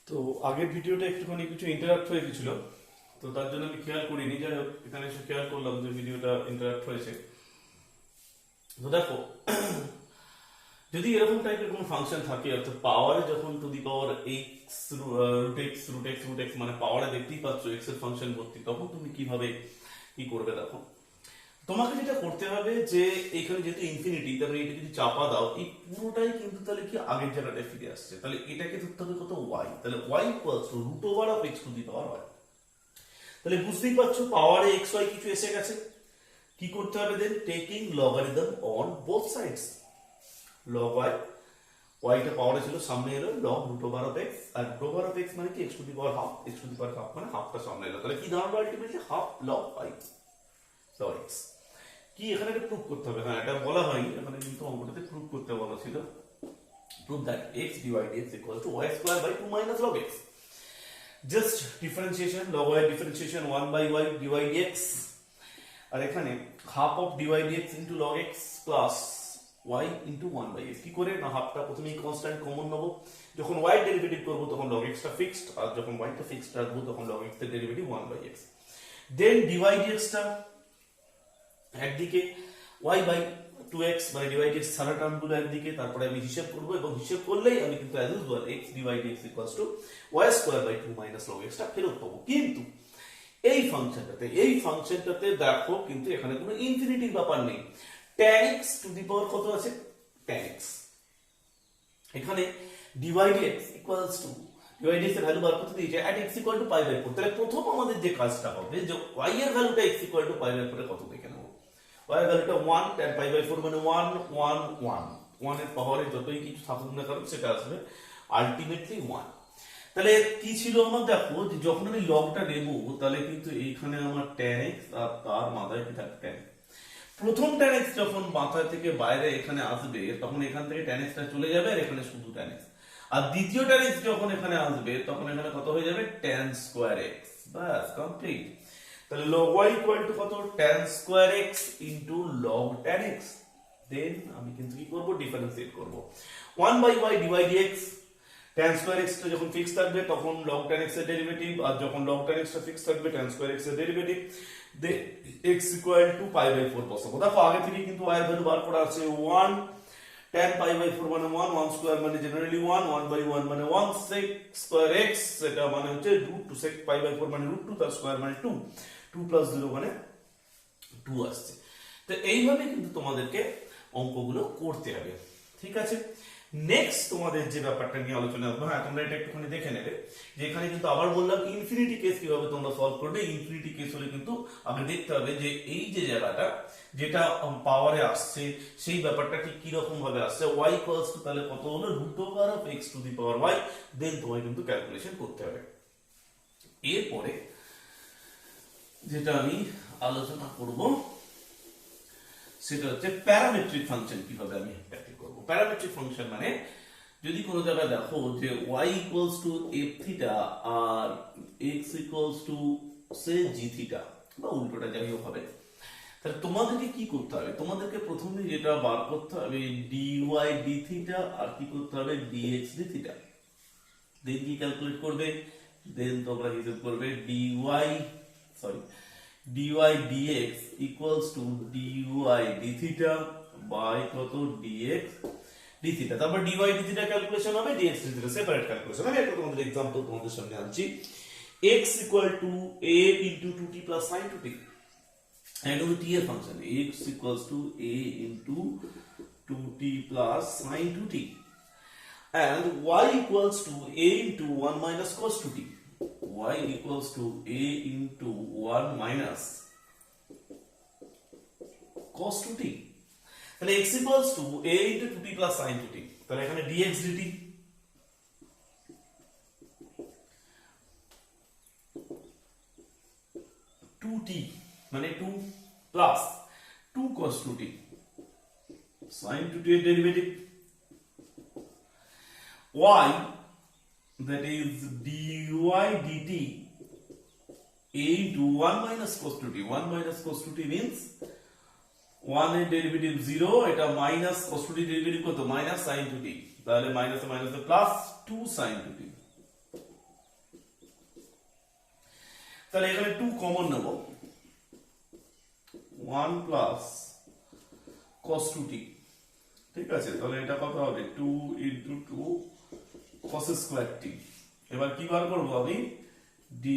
তো আগের ভিডিওটা একটুখানি কিছু ইন্টারাপ্ট হয়ে গেছিল, তো তার জন্য আমি খেয়াল করিনি। যাই হোক, এখানে এসে খেয়াল করলাম যে ভিডিওটা ইন্টারাপ্ট হয়েছে। তো দেখো, যদি এরকম টাইপের কোনো ফাংশন থাকে, অর্থাৎ পাওয়ারে যখন to the power x root x মানে পাওয়ারে দেখতেই পাচ্ছ এক্স এর ফাংশন ভর্তি, তখন তুমি কিভাবে কি করবে? দেখো, তোমাকে যেটা করতে হবে যে এখানে যেহেতু ইনফিনিটি, তাহলে এটা যদি চাপা দাও, এই পুরোটাই কিন্তু তাহলে কি আগের জায়গাটায় ফিরে আসছে। তাহলে এটাকে ধরতে হবে কত? ওয়াই। তাহলে y equals to root over of x to the power y. তাহলে বুঝতেই পারছো পাওয়ারে এক্স ওয়াই কিছু এসে গেছে। কি করতে হবে then? Taking logarithm on both sides. Log y, ওয়াইটা পাওয়ারে ছিল, সামনে এলো log root over of x, আর রুট ওভার অফ এক্স মানে কি? X to the power half. X to the power half মানে হাফটা সামনে এলো। তাহলে কি দাঁড়ালো ultimately? Half log y log x. কি এখানে একটা প্রুভ করতে হবে? হ্যাঁ, এটা বলা হয়নি, এখানে কিন্তু অঙ্কটাতে প্রুভ করতে বলা ছিল। Prove that x dy dx equals to y square by 2 minus log x. Just differentiation, log y differentiation 1 by y dy dx, আর এখানে half of dy dx into log x plus y into 1 by x। কি করে না, হাফটা প্রথমেই constant common নেব, যখন y derivative করব তখন log x টা ফিক্সড, আর যখন y টা ফিক্সড রাখবো তখন log x এর derivative 1 by x। Then dy dx টা একদিকে y বাই 2x মানে dy dx সারা টার্মগুলো একদিকে, তারপরে আমি হিসাব করব, এবং হিসাব করলেই আমি কিন্তু as usual x dy dx y square by 2 minus log x টা ফেরত পাবো। কিন্তু এই ফাংশনটাতে দেখো, কিন্তু এখানে কোনো ইনফিনিটির ব্যাপার নেই। tan x to the power কত আছে? tan x। এখানে dy dx equals to dy dx এর ভ্যালু বার করতে দিয়েছে at x equal to pi by 4। তাহলে প্রথম আমাদের যে কাজটা হবে যে y এর ভ্যালুটা x equal to pi by 4 এ কত দেখে নেব। y এর ভ্যালুটা 1, tan পাই বাই 4 মানে 1 1 1 1 এর পাওয়ারে যতই কিছু থাকুক না কারণ সেটা আসবে আলটিমেটলি 1। তাহলে কি ছিল আমার? দেখো, যে যখন আমি লগটা নেব তাহলে কিন্তু এইখানে আমার tan x আর তার মাথায় কি থাকবে? tan। প্রথম tan x যখন মাথা থেকে বাইরে এখানে আসবে তখন এখান থেকে tan x টা চলে যাবে, আর এখানে শুধু tan x। আর দ্বিতীয় tan x যখন এখানে আসবে তখন এখানে কত হয়ে যাবে? tan square x। বাস, কমপ্লিট। তাহলে log y ইকুয়াল টু কত? tan square x into log tan x। Then আমি কিন্তু কি করব? ডিফারেন্সিয়েট করব। 1 বাই y dy dx, tan square x টা যখন ফিক্স থাকবে তখন log tan x এর ডেরিভেটিভ, আর যখন log tan x টা ফিক্স থাকবে tan স্কয়ার x এর derivative. Then x equal to pi by 4 বসাবো। দেখো আগে থেকে কিন্তু y এর ভ্যালু বার করা আছে 1, tan পাই বাই 4 মানে 1, 1 স্কয়ার মানে জেনারেলি 1, 1 বাই 1 মানে 1, sec স্কয়ার x সেটা মানে হচ্ছে √2, sec পাই বাই 4 মানে √2, তার স্কয়ার মানে 2, 2 প্লাস 0 মানে 2 আসছে। তো এইভাবে কিন্তু তোমাদেরকে অঙ্কগুলো করতে হবে, ঠিক আছে? নেক্সট তোমাদের যে ব্যাপারটা নিয়ে আলোচনা করবো, হ্যাঁ তোমরা এটা একটুখানি দেখে নেবে যে এখানে কিন্তু আবার বললাম ইনফিনিটি কেস কিভাবে তোমরা সলভ করবে। ইনফিনিটি কেস হলে কিন্তু আগে দেখতে হবে যে এই যে জায়গাটা যেটা পাওয়ারে আসছে সেই ব্যাপারটা ঠিক কি রকম ভাবে আসছে। y ইকুয়ালস টু তাহলে কত হলো? Root over of x to the power y। Then তোমায় কিন্তু ক্যালকুলেশন করতে হবে। এরপরে যেটা আমি আলোচনা করব সেটা হচ্ছে প্যারামেট্রিক ফাংশন কিভাবে আমি ব্যাখ্যা করব। প্যারামেট্রিক ফাংশন মানে যদি কোনো জায়গায় দেখো যে y equals to f theta আর x equals to say g theta বা উল্টোটা যাই হোক হবে, তাহলে তোমাদেরকে কি করতে হবে? তোমাদেরকে প্রথমে যেটা বার করতে হবে dy d থিটা, আর কি করতে হবে? dx d theta. দেন কি ক্যালকুলেট করবে? দেন তোমরা হিসাব করবে dy dx equals to dy d theta by কত? dx d theta। তারপর dy d theta ক্যালকুলেশন হবে, dx d theta separate calculation. আমি একটা তোমাদের एग्जांपल তোমাদের সামনে আনছি। x equal to a into 2t plus sin 2t, এটা হলো t এর function. x equals to a into 2t plus sin 2t and y equals to a into 1 minus cos 2t। y equals to a into 1 minus cos 2t। তাহলে x equals to a into 2t plus sin 2t। তাহলে এখানে dx dt, t মানে 2 plus 2 cos 2t sin 2t এর derivative, y that is dy dt a into 1 minus cos 2t। 1 minus cos 2t means 1 এর derivative 0, এটা minus cos 2t derivative কত? Minus sin 2t। তাহলে minus minus plus 2 sin 2t তাহলে এখানে 2 common নেব, 1 plus cos 2t, ঠিক আছে? তাহলে এটা কত হবে 2 ইনটু 2 cos স্কয়ার t। এবার কি বার করব আমি, dy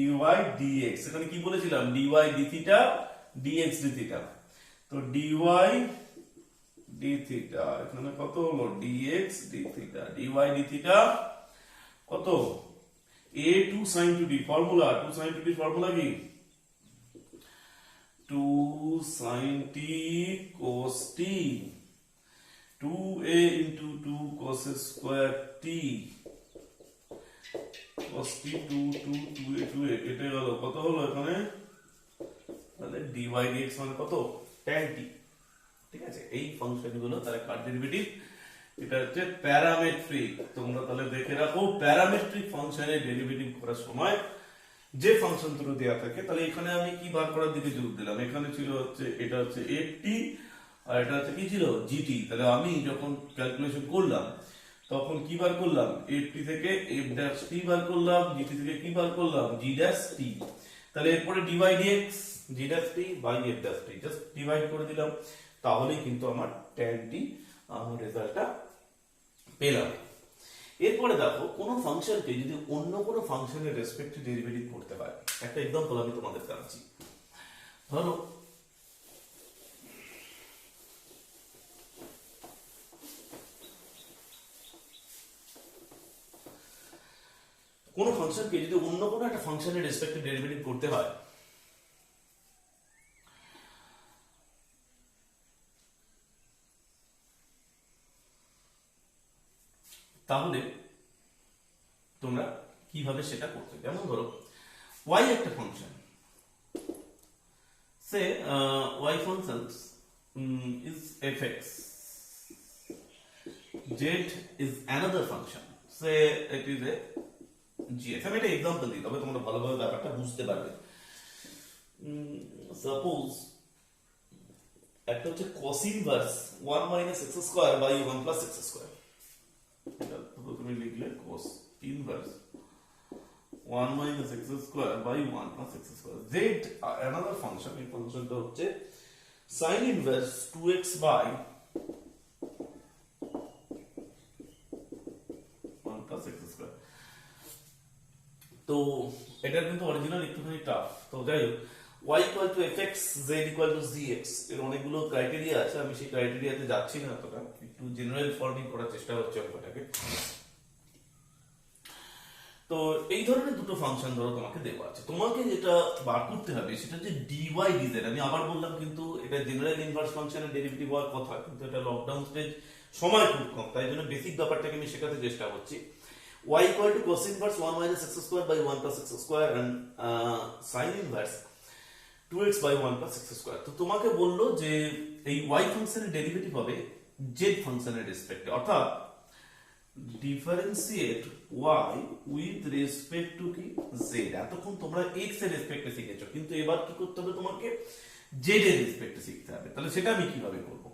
dx, এখানে কি বলেছিলাম dy d theta dx d theta, তো dy d থিটা এখানে কত হলো dx d theta, dy d theta কত a2 sin 2t, formula 2 sin 2t formula কি 2 sin t cos t, 2a into 2 cos square t, cos t 2a কেটে গেল, কত হলো এখানে, তাহলে dy dx মানে কত tan t, ঠিক আছে? এই ফাংশন গুলো তাহলে কার ডেরিভেটিভ, এটা হচ্ছে প্যারামেট্রিক। তোমরা তাহলে দেখে রাখো, প্যারামেট্রিক ফাংশনের ডেরিভেটিভ করার সময় যে ফাংশন দুটো দেয়া থাকে, তাহলে এখানে আমি কি বার করার দিকে জোর দিলাম, এখানে ছিল হচ্ছে এটা হচ্ছে ft আর এটা হচ্ছে কি ছিল gt। তাহলে আমি যখন ক্যালকুলেশন করলাম তখন কি বার করলাম, ft থেকে f ড্যাশ t বার করলাম, gt থেকে কি বার করলাম g ড্যাশ t। তাহলে এরপরে dy dx g dash t বাই f dash t just divide করে দিলাম, তাহলেই কিন্তু আমার tan t আমার রেজাল্টটা পেলাম। এরপরে দেখো কোন ফাংশনকে যদি অন্য কোন ফাংশনের রেসপেক্টে ডেরিভেটিভ করতে হয়, একটা एग्जांपल আমি তোমাদের জানাচ্ছি। ধরো কোন ফাংশনকে যদি অন্য কোন একটা ফাংশনের রেসপেক্টে ডেরিভেটিভ করতে হয়, তাহলে তোমরা কিভাবে সেটা করতে, যেমন ধরো y একটা function, say y function is fx, z is another function, say it is a gf। আমি একটা एग्जांपल দিই তবে তোমরা ভালোভাবে ব্যাপারটা বুঝতে পারবে। সাপোজ একটা হচ্ছে cos inverse 1 minus x square by 1 plus x square, এটা তুমি লিখলে cos inverse 1 minus x square by 1 plus x square, z another function, এই ফাংশনটা হচ্ছে sin inverse 2x by 1 plus x square। তো এটা কিন্তু অরিজিনাল একটুখানি টাফ, তো যাই হোক y equal to fx, z equal to gx, এর অনেকগুলো ক্রাইটেরিয়া আছে, আমি সেই ক্রাইটেরিয়াতে যাচ্ছি না, এতটা একটু জেনারেল ফর্মিং করার চেষ্টা হচ্ছে অঙ্কটাকে। তো এই ধরনের দুটো ফাংশন ধরো তোমাকে দেওয়া আছে, তোমাকে যেটা বার করতে হবে সেটা হচ্ছে dy dz। আমি আবার বললাম কিন্তু এটা জেনারেল ইনভার্স ফাংশনের ডেরিভেটিভ হওয়ার কথা, কিন্তু এটা লকডাউন স্টেজ, সময় খুব কম, তাই জন্য বেসিক ব্যাপারটাকে আমি শেখাতে চেষ্টা করছি। y equal to cos inverse 1 minus x square by 1 plus x square and sin inverse 2x by 1 plus x square। তো তোমাকে বললো যে এই y ফাংশনের ডেরিভেটিভ হবে z ফাংশনের রেসপেক্টে, অর্থাৎ differentiate y with respect to কি z। এতক্ষণ তোমরা x এর রেসপেক্টে শিখেছো, কিন্তু এবার কি করতে হবে, তোমাকে z এর রেসপেক্টে শিখতে হবে। তাহলে সেটা আমি কিভাবে করব,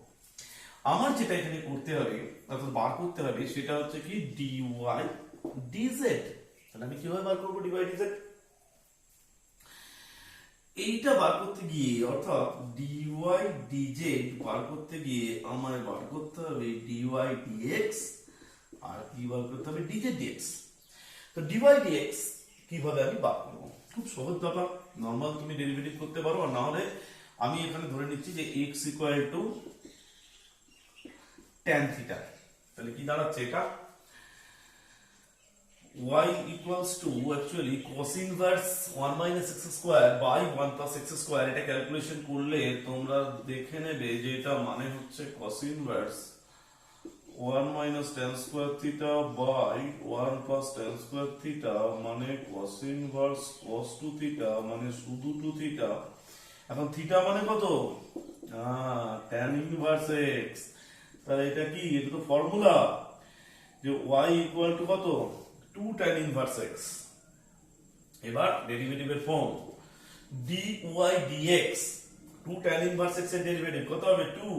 আমার যেটা এখানে করতে হবে অর্থাৎ বার করতে হবে সেটা হচ্ছে কি dy dz। তাহলে আমি কিভাবে বার করব dy dz, এইটা বার করতে গিয়ে অর্থাৎ dy dz বার করতে গিয়ে আমায় বার করতে হবে dy dx আর কি বার করতে হবে dz dx। তো dy dx কিভাবে আমি বার করব, খুব সহজ ব্যাপার, নরমাল তুমি ডেরিভেটিভ করতে পারো, আর না হলে আমি এখানে ধরে নিচ্ছি যে x equal to tan theta। তাহলে কি দাঁড়াচ্ছে এটা, y equals to actually cos inverse 1 minus x square by 1 plus x square। এটা ক্যালকুলেশন করলে তোমরা দেখে নেবে যে এটা মানে হচ্ছে cos inverse 1 minus tan square theta by 1 plus tan square theta মানে cos inverse cos 2 theta মানে শুধু 2 theta। এখন theta মানে কত, tan inverse x। তাহলে এটা কি, এটা তো ফর্মুলা যে y equal to কত 2 tan inverse x। এবার ডেরিভেটিভের form dy dx, 2 tan inverse x এর ডেরিভেটিভ কত হবে 2,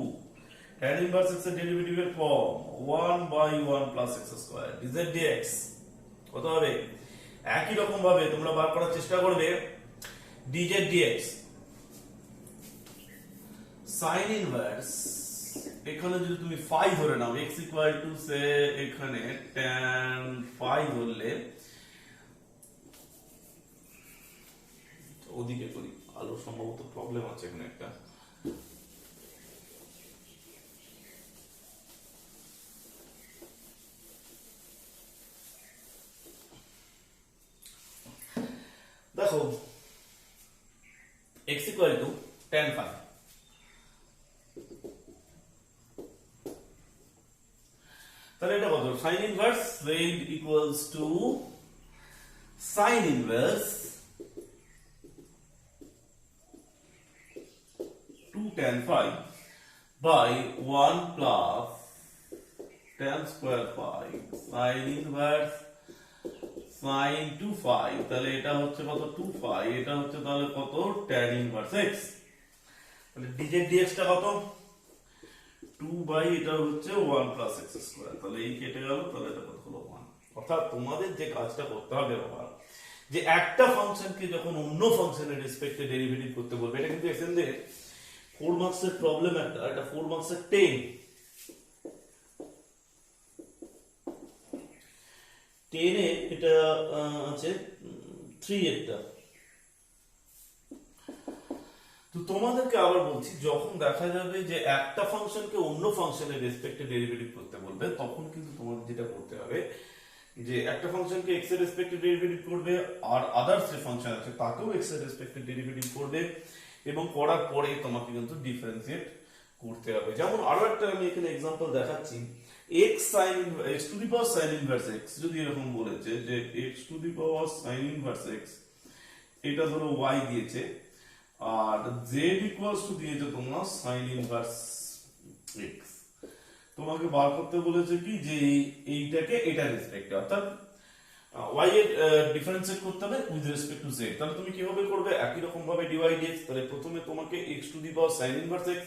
tan inverse x এর ডেরিভেটিভের form 1 by 1 plus x square, dz dx কত হবে, একই রকম ভাবে তোমরা বার করার চেষ্টা করবে। dz dx sin ইনভার্স, এখানে যদি তুমি phi ধরে নাও, x ইকুয়াল টু সে এখানে tan phi ধরলে, ওদিকে করি, আলো সম্ভবত প্রবলেম আছে এখানে একটা। দেখো x equal two tan phi, তাহলে এটা কত, sin inverse z equals to sin inverse 2 tan phi by 1 plus tan square phi sin inverse sin 2 phi, তাহলে এটা হচ্ছে কত 2 phi, এটা হচ্ছে তাহলে কত tan ইনভার্স x, তাহলে dz dx টা কত 2 বাই এটা হচ্ছে 1 প্লাস x স্কয়ার, তাহলে এই কেটে গেল, তাহলে এটা কত হলো 1। অর্থাৎ তোমাদের যে কাজটা করতে হবে বাবা, যে একটা ফাংশনকে যখন অন্য ফাংশনের রেসপেক্টে ডেরিভেটিভ করতে বলবে, এটা কিন্তু এক্সেন্ডের 4 মার্কসের প্রবলেম, একটা এটা 4 মার্কসের 10 এ এটা আছে 3 একটা। তো তোমাদেরকে আবার বলছি, যখন দেখা যাবে যে একটা ফাংশনকে অন্য ফাংশনের রেসপেক্টে ডেরিভেটিভ করতে বলবে, তখন কিন্তু তোমাদের যেটা করতে হবে যে একটা ফাংশনকে x এর রেসপেক্টে ডেরিভেটিভ করবে, আর আদার্স যে ফাংশন আছে তাকেও x এর রেসপেক্টে ডেরিভেটিভ করবে, এবং করার পরে তোমাকে কিন্তু ডিফারেন্সিয়েট করতে হবে। যেমন আরো একটা আমি এখানে एग्जांपल দেখাচ্ছি, x to the power sin inverse x, যদি এরকম বলেছে যে x to the power sin inverse x, এটা ধরো y দিয়েছে, আর z ইকুয়ালস টু দিয়েছে তোমরা sin ইনভার্স x, তোমাকে বার করতে বলেছে কি যে এইটাকে এটা রেসপেক্টে, অর্থাৎ y এর ডিফারেন্সিয়েট করতে হবে উইথ রেসপেক্ট টু z। তাহলে তুমি কিভাবে করবে, একই রকম ভাবে dy dx, তাহলে প্রথমে তোমাকে x to the power sin inverse x,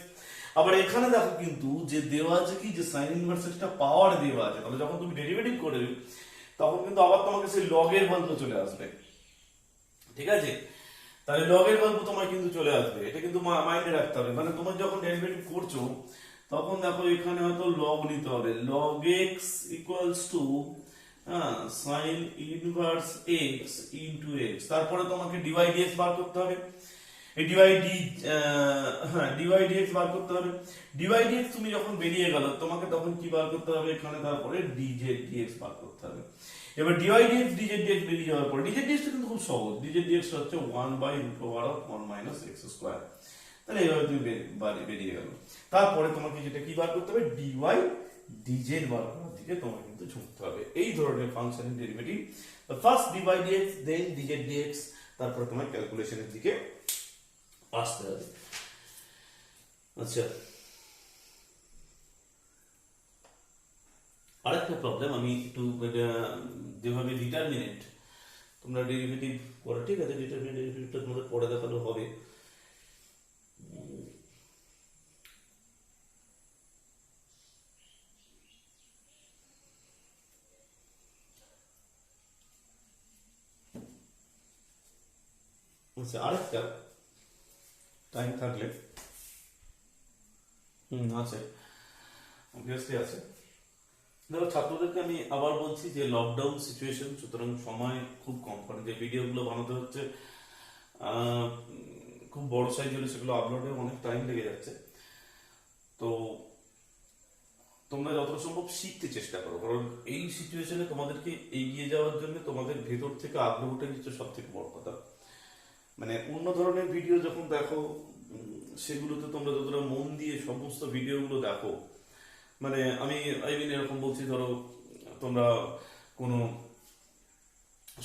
আবার এখানে দেখো কিন্তু যে দেওয়া আছে কি যে sin ইনভার্স x টা পাওয়ার দেওয়া আছে, তাহলে যখন তুমি ডেরিভেটিভ করবে তখন কিন্তু আবার তোমাকে সেই log এর গল্প চলে আসবে, ঠিক আছে? তাহলে log এর গল্প তোমার কিন্তু চলে আসবে, এটা কিন্তু মাইন্ডে রাখতে হবে। মানে তোমার যখন ডেরিভেটিভ করছো তখন দেখো এখানে হয়তো log নিতে হবে, log x equals two sin inverse x into x, তারপরে তোমাকে dy dx বার করতে হবে, এই dy dx বার করতে হবে। dy dx তুমি যখন বেরিয়ে গেল তোমাকে তখন কি বার করতে হবে, এখানে তারপরে dz dx বার করতে হবে। এবার dy dx dz dx বেরিয়ে যাওয়ার পর dz dx টা কিন্তু খুব সহজ, dz dx হচ্ছে 1 by root over of 1 minus x square, তাহলে এইভাবে তুমি বেরিয়ে গেল। তারপরে তোমাকে যেটা কি বার করতে হবে, dy dz বার করার দিকে তোমাকে কিন্তু ঝুঁকতে হবে। এই ধরনের ফাংশনের ডেরিভেটিভ, ফার্স্ট dy dx দেন dz dx, তারপরে তোমার ক্যালকুলেশনের দিকে আসতে হবে। আচ্ছা, আরেকটা প্রবলেম আমি একটু যেভাবে ডিটারমিনেন্ট তোমরা ডেরিভেটিভ করো, ঠিক আছে, ডিটারমিনেন্ট ডেরিভেটিভটা তোমাদের পরে দেখানো হবে। আচ্ছা, আরেকটা টাইম থাকলে আছে, অবভিয়াসলি আছে। দেখো ছাত্রদেরকে আমি আবার বলছি যে লকডাউন সিচুয়েশন, সুতরাং সময় খুব কম, কারণ যে ভিডিওগুলো বানাতে হচ্ছে খুব বড় সাইজ হলে সেগুলো আপলোডে অনেক টাইম লেগে যাচ্ছে। তো তোমরা যতটা সম্ভব শিখতে চেষ্টা করো, কারণ এই সিচুয়েশনে তোমাদেরকে এগিয়ে যাওয়ার জন্য তোমাদের ভেতর থেকে আগ্রহটা হচ্ছে সব থেকে বড় কথা। মানে অন্য ধরনের ভিডিও যখন দেখো সেগুলোতে তোমরা যতটা মন দিয়ে সমস্ত ভিডিওগুলো দেখো, মানে আমি এরকম বলছি, ধরো তোমরা কোনো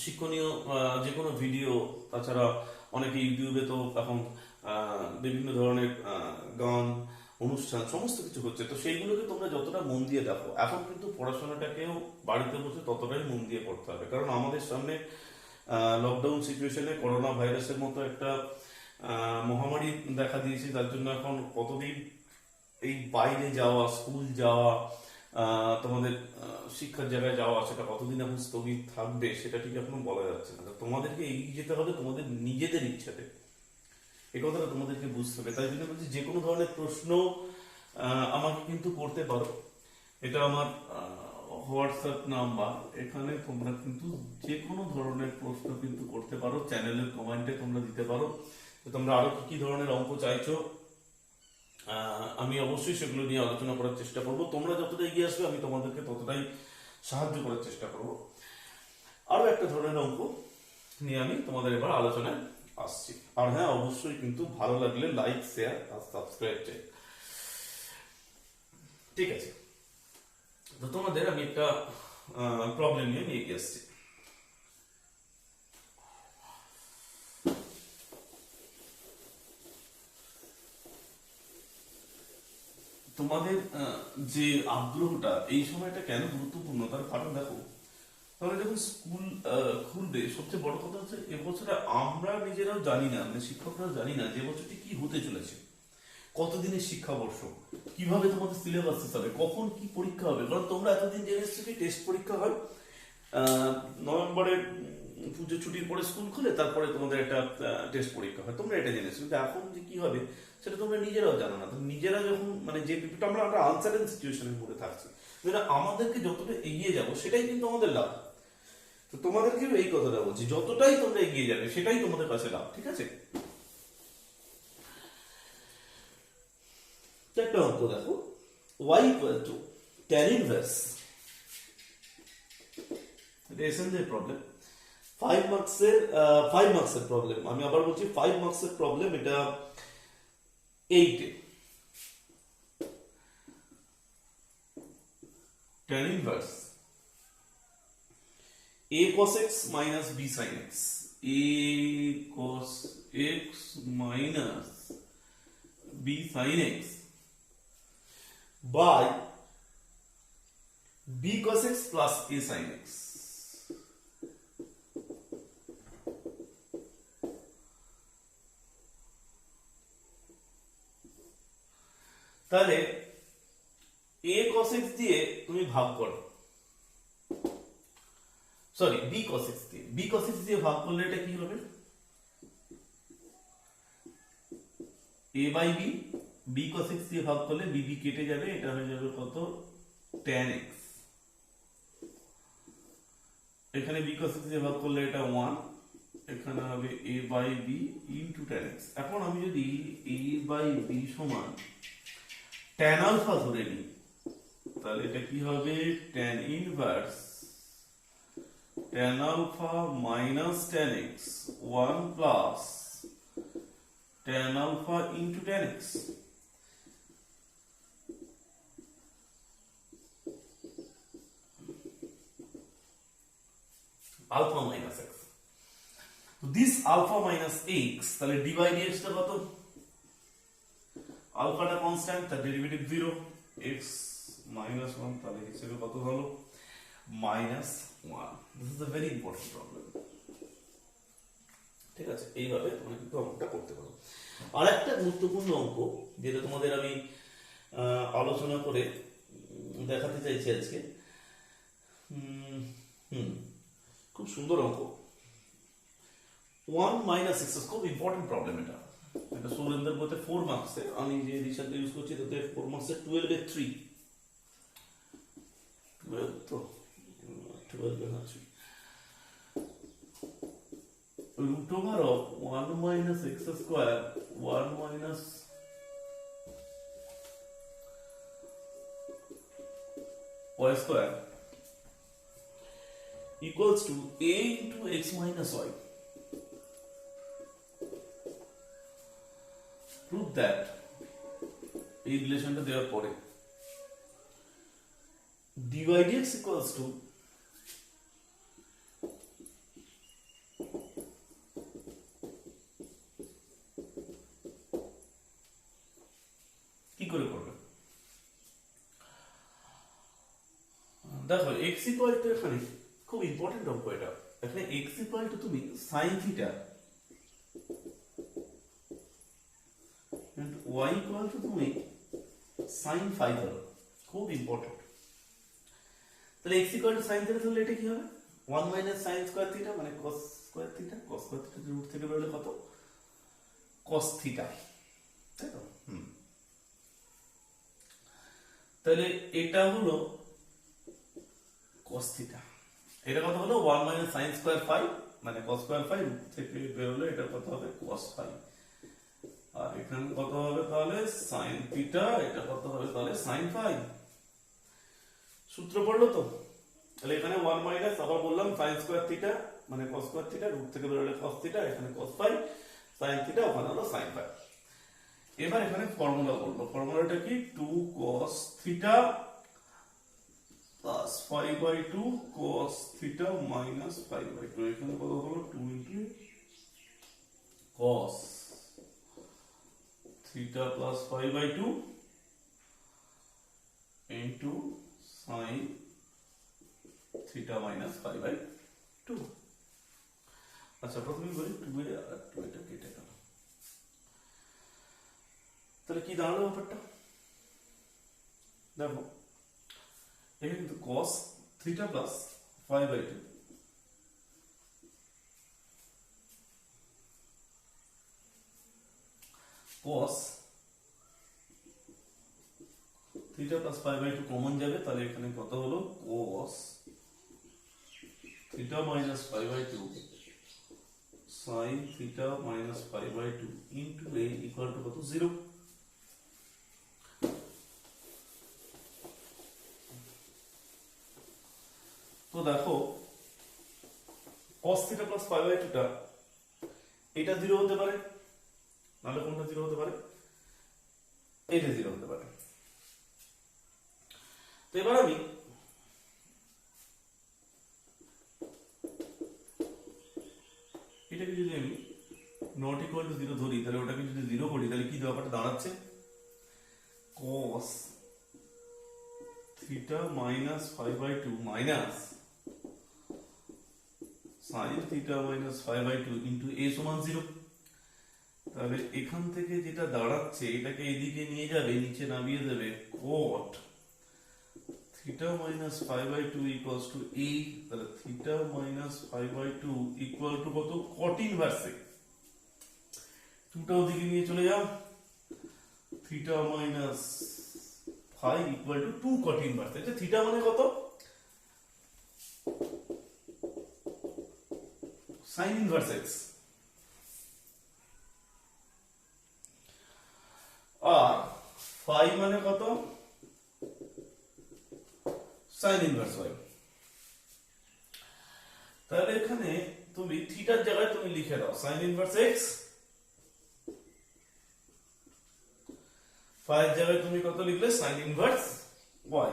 শিক্ষণীয় যে কোনো ভিডিও, তাছাড়া অনেকে ইউটিউবে তো এখন বিভিন্ন ধরনের গান অনুষ্ঠান সমস্ত কিছু হচ্ছে, তো সেইগুলোকে তোমরা যতটা মন দিয়ে দেখো। এখন কিন্তু পড়াশোনাটাকেও বাড়িতে বসে ততটাই মন দিয়ে পড়তে হবে, কারণ আমাদের সামনে লকডাউন সিচুয়েশনে করোনা ভাইরাসের মতো একটা মহামারী দেখা দিয়েছে, যার জন্য এখন কতদিন এই বাইরে যাওয়া, স্কুল যাওয়া, তোমাদের শিক্ষার জায়গায় যাওয়া, সেটা কতদিন এখন স্থগিত থাকবে সেটা ঠিক এখনো বলা যাচ্ছে না। তোমাদেরকে এগিয়ে যেতে হবে তোমাদের নিজেদের ইচ্ছাতে। এই কথাটা তোমাদেরকে বুঝতে হবে। তাই জন্য বলছি যে কোনো ধরনের প্রশ্ন আমাকে কিন্তু করতে পারো। এটা আমার হোয়াটসঅ্যাপ নাম্বার, এখানে তোমরা কিন্তু যে কোনো ধরনের প্রশ্ন কিন্তু করতে পারো, চ্যানেলের কমেন্টে তোমরা দিতে পারো যে তোমরা আরো কি কি ধরনের অঙ্ক চাইছো। আমি অবশ্যই সেগুলো নিয়ে আলোচনা করার চেষ্টা করব। তোমরা যতটা এগিয়ে আসবে আমি তোমাদেরকে ততটাই সাহায্য করার চেষ্টা করব। আরো একটা ধরনের অঙ্ক নিয়ে আমি তোমাদের এবার আলোচনায় আসছি। আর হ্যাঁ, অবশ্যই কিন্তু ভালো লাগলে লাইক, শেয়ার আর সাবস্ক্রাইব চাই। ঠিক আছে, তো তোমাদের আমি একটা প্রবলেম নিয়ে এগিয়ে আসছি। তোমাদের যে আগ্রহটা এই সময়টা কেন গুরুত্বপূর্ণ তার কারণ দেখো, তাহলে যখন স্কুল খুলবে, সবচেয়ে বড় কথা হচ্ছে এবছরে আমরা নিজেরাও জানি না, মানে শিক্ষকরাও জানি না যে বছরটি কি হতে চলেছে, কতদিনের শিক্ষাবর্ষ, কিভাবে তোমাদের সিলেবাস হবে, কখন কি পরীক্ষা হবে। কারণ তোমরা এতদিন জেনে এসছো কি টেস্ট পরীক্ষা হয় নভেম্বরে, পুজো ছুটির পরে স্কুল খুলে তারপরে তোমাদের একটা টেস্ট পরীক্ষা হয়, তোমরা এটা জেনেছো। কিন্তু এখন যে কি হবে সেটা তোমরা নিজেরাও জানো না। নিজেরা যখন মানে যে আমরা একটা আনসার্টেন সিচুয়েশনের মধ্যে থাকছি, যেটা আমাদেরকে যতটা এগিয়ে যাব সেটাই কিন্তু আমাদের লাভ। তো তোমাদেরকেও এই কথাটা বলছি, যতটাই তোমরা এগিয়ে যাবে সেটাই তোমাদের কাছে লাভ। ঠিক আছে, একটা অঙ্ক দেখো, y equal to tan inverse, এটা এসএনজে প্রবলেম, 5 মার্কসের প্রবলেম। আমি আবার বলছি 5 মার্কসের প্রবলেম, এটা 8 এ। tan inverse a cos x minus b sin x, a cos x minus b sin x by b cos x plus a sin x। তাহলে a cos x দিয়ে তুমি ভাগ করো, সরি b cos x দিয়ে, b cos x দিয়ে ভাগ করলে এটা কি হবে, a by b, b cos x দিয়ে ভাগ করলে b b কেটে যাবে, এটা হয়ে যাবে কত, tan x। এখানে b cos x দিয়ে ভাগ করলে এটা 1, এখানে হবে a by b into tan x। এখন আমি যদি a by b সমান tan alpha ধরে নিই, তাহলে এটা কি হবে, tan inverse tan alpha minus tan x 1 plus tan alpha into tan x। alpha minus x, this alpha minus x, তাহলে d by dx টা কত, আলফাটা কনস্ট্যান্ট, তার ডেরিভেটিভ 0, x minus 1, তাহলে হিসেবে কত হলো, minus 1। This is a very important problem. ঠিক আছে, এইভাবে তোমরা কিন্তু অঙ্কটা করতে পারো। আর একটা গুরুত্বপূর্ণ অঙ্ক যেটা তোমাদের আমি আলোচনা করে দেখাতে চাইছি আজকে, খুব সুন্দর অঙ্ক, 1 minus x, খুব ইম্পর্টেন্ট প্রবলেম এটা। এটা সুরেন্দ্র বইতে 4 মার্কসে, আমি যে রিসার্চ ইউজ করছি তাতে 4 মার্কসে 12 এর 3, 12 তো 12 এর আছে, root over of 1 minus x square 1 minus y square equals to a into x minus y. Prove that এই রিলেশনটা দেওয়ার পরে dy dx equals to কি করে করবে, দেখো x equal to, এখানে খুব ইম্পর্টেন্ট অঙ্ক এটা, এখানে x equal to তুমি sin theta y equal to তুমি sin phi ধরো, খুব ইম্পর্টেন্ট। তাহলে x equal to sin theta ধরলে এটা কি হবে, 1 minus sin স্কয়ার থিটা মানে cos square theta, cos square theta root থেকে বেরোলে কত, cos থিটা, তাই তো? তাহলে এটা হলো cos থিটা, এটা কত হলো 1 মাইনাস sin স্কয়ার ফাই, মানে cos স্কয়ার ফাই থেকে বের হলো এটা কত হবে cos ফাই, আর এখানে কত হবে তাহলে sin থিটা, এটা কত হবে তাহলে sin ফাই। সূত্র পড়লো তো? তাহলে এখানে 1 মাইনাস আবার বললাম sin স্কয়ার থিটা মানে cos স্কয়ার থিটা, রুট থেকে বের হলে cos থিটা, এখানে cos ফাই, sin থিটা, ওখানে হলো sin ফাই। এবার এখানে ফর্মুলা বলবো, ফর্মুলাটা কি 2 cos theta plus 5/2 cos theta minus 5/2, এখানে কত হলো 2 into cos theta plus 5/2 into sin theta minus 5/2। আচ্ছা প্রথমে বলি 2 এ আর 2 এটা কেটে গেল, তাহলে কি দাঁড়ালো ব্যাপারটা দেখো, এখানে কিন্তু cos theta plus 5/2 cos theta plus 5/2 common যাবে, তাহলে এখানে কত হলো cos theta minus 5/2 sin theta minus 5/2 into a equal to কত 0। তো দেখো cos থিটা প্লাস 5/2 টা এটা 0 হতে পারে, নাহলে কোনটা 0 হতে পারে, এটা 0 হতে পারে। তো এবার আমি এটাকে যদি আমি নট ইকুয়াল টু 0 ধরি, তাহলে ওটাকে যদি 0 করি, তাহলে কি ব্যাপারটা দাঁড়াচ্ছে cos theta minus 5/2 minus sin theta minus 5/2 into a সমান 0। তাহলে এখান থেকে যেটা দাঁড়াচ্ছে এটাকে এদিকে নিয়ে যাবে, নিচে নামিয়ে দেবে cot theta minus 5/2 equals to a, তাহলে থিটা মাইনাস 5/2 ইকুয়াল টু কত cot ইনভার্স a, দুটো ওদিকে নিয়ে চলে যাও, theta minus 5 equal to 2 cot inverse. এটা থিটা মানে কত sin ইনভার্স x, আর 5 মানে কত sin ইনভার্স y। তাহলে এখানে তুমি থিটার জায়গায় তুমি লিখে দাও sin ইনভার্স x, 5 জায়গায় তুমি কত লিখলে sin ইনভার্স y,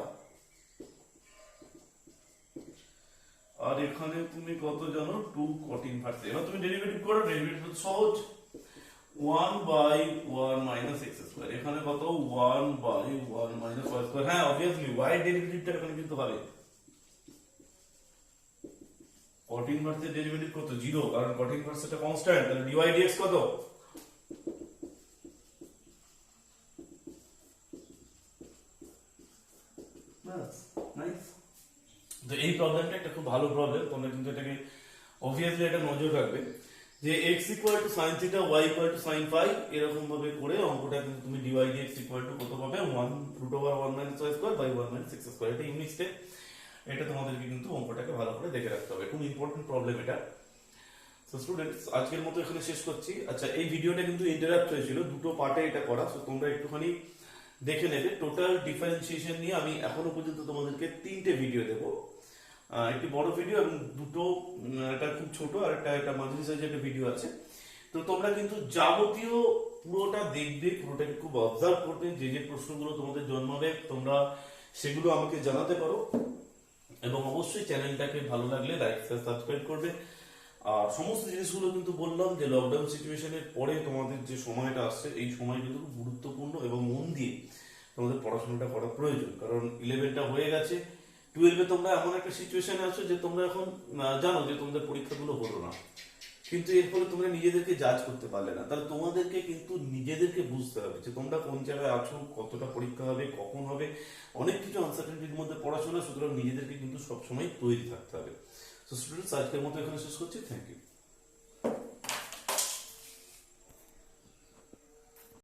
আর এখানে তুমি কত জানো 2 cot ইনভার্স। এবার তুমি ডেরিভেটিভ করো, ডেরিভেটিভ সহজ 1/1 মাইনাস x স্কয়ার, এখানে কত 1/1 মাইনাস y স্কয়ার। হ্যাঁ অবভিয়াসলি y ডেরিভেটিভটা এখানে কিন্তু হবে cot ইনভার্সের ডেরিভেটিভ কত 0, কারণ cot ইনভার্স এটা কনস্ট্যান্ট, তাহলে dy dx কত বাস নাইস। তো এই প্রবলেমটা একটা খুব ভালো প্রবলেম, তোমরা কিন্তু এটাকে অবভিয়াসলি এটা নজর রাখবে যে x equal to sin theta y equal to sin phi, এরকম ভাবে করে অঙ্কটা কিন্তু তুমি dy dx ইকুয়াল টু কত পাবে 1√1 minus y square by 1 minus x square. এটা ইউনিট স্টেপ, এটা তোমাদেরকে কিন্তু অঙ্কটাকে ভালো করে দেখে রাখতে হবে, খুব ইম্পর্টেন্ট প্রবলেম এটা। সো স্টুডেন্টস আজকের মতো এখানে শেষ করছি। আচ্ছা এই ভিডিওটা কিন্তু ইন্টারাপ্ট হয়েছিল, দুটো পার্টে এটা করা, সো তোমরা একটুখানি দেখে নেবে। টোটাল ডিফারেন্সিয়েশন নিয়ে আমি এখনো পর্যন্ত তোমাদেরকে 3টে ভিডিও দেবো, একটি বড় ভিডিও এবং দুটো একটা খুব ছোট আর একটা মাঝারি সাইজের একটা ভিডিও আছে। তো তোমরা কিন্তু যাবতীয় পুরোটা দেখবে, পুরোটাকে খুব অবজার্ভ করবে, যে যে প্রশ্নগুলো তোমাদের জন্মাবে তোমরা সেগুলো আমাকে জানাতে পারো, এবং অবশ্যই চ্যানেলটাকে ভালো লাগলে লাইক সাবস্ক্রাইব করবে। আর সমস্ত জিনিসগুলো কিন্তু বললাম যে লকডাউন সিচুয়েশনের পরে তোমাদের যে সময়টা আসছে, এই সময় কিন্তু খুব গুরুত্বপূর্ণ এবং মন দিয়ে তোমাদের পড়াশোনাটা করা প্রয়োজন, কারণ 11টা হয়ে গেছে, 12-এ তোমরা এমন একটা সিচুয়েশনে আছো যে তোমরা এখন জানো যে তোমাদের পরীক্ষাগুলো হলো না, কিন্তু এর ফলে তোমরা নিজেদেরকে জাজ করতে পারলে না। তাহলে তোমাদেরকে কিন্তু নিজেদেরকে বুঝতে হবে যে তোমরা কোন জায়গায় আছো, কতটা পরীক্ষা হবে, কখন হবে, অনেক কিছু আনসার্টেনিটির মধ্যে পড়াশোনা, সুতরাং নিজেদেরকে কিন্তু সবসময় তৈরি থাকতে হবে। সো স্টুডেন্টস আজকের মতো এখানে শেষ করছি, থ্যাংক ইউ।